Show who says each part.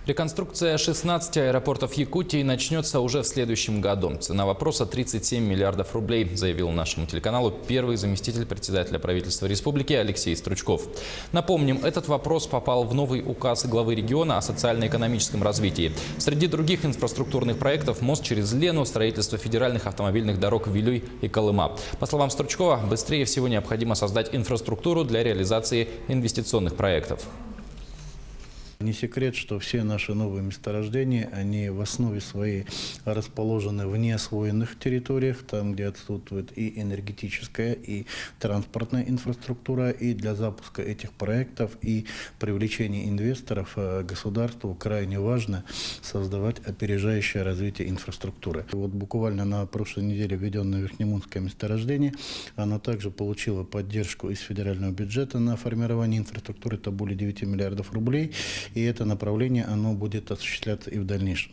Speaker 1: Реконструкция 16 аэропортов Якутии начнется уже в следующем году. Цена вопроса – 37 миллиардов рублей, заявил нашему телеканалу первый заместитель председателя правительства республики Алексей Стручков. Напомним, этот вопрос попал в новый указ главы региона о социально-экономическом развитии. Среди других инфраструктурных проектов – мост через Лену, строительство федеральных автомобильных дорог Вилюй и Колыма. По словам Стручкова, быстрее всего необходимо создать инфраструктуру для реализации инвестиционных проектов.
Speaker 2: Не секрет, что все наши новые месторождения, они в основе своей расположены в неосвоенных территориях, там, где отсутствует и энергетическая, и транспортная инфраструктура. И для запуска этих проектов и привлечения инвесторов государству крайне важно создавать опережающее развитие инфраструктуры. Вот буквально на прошлой неделе введенное Верхнемунское месторождение, оно также получило поддержку из федерального бюджета на формирование инфраструктуры, это более 9 миллиардов рублей. И это направление, оно будет осуществляться и в дальнейшем.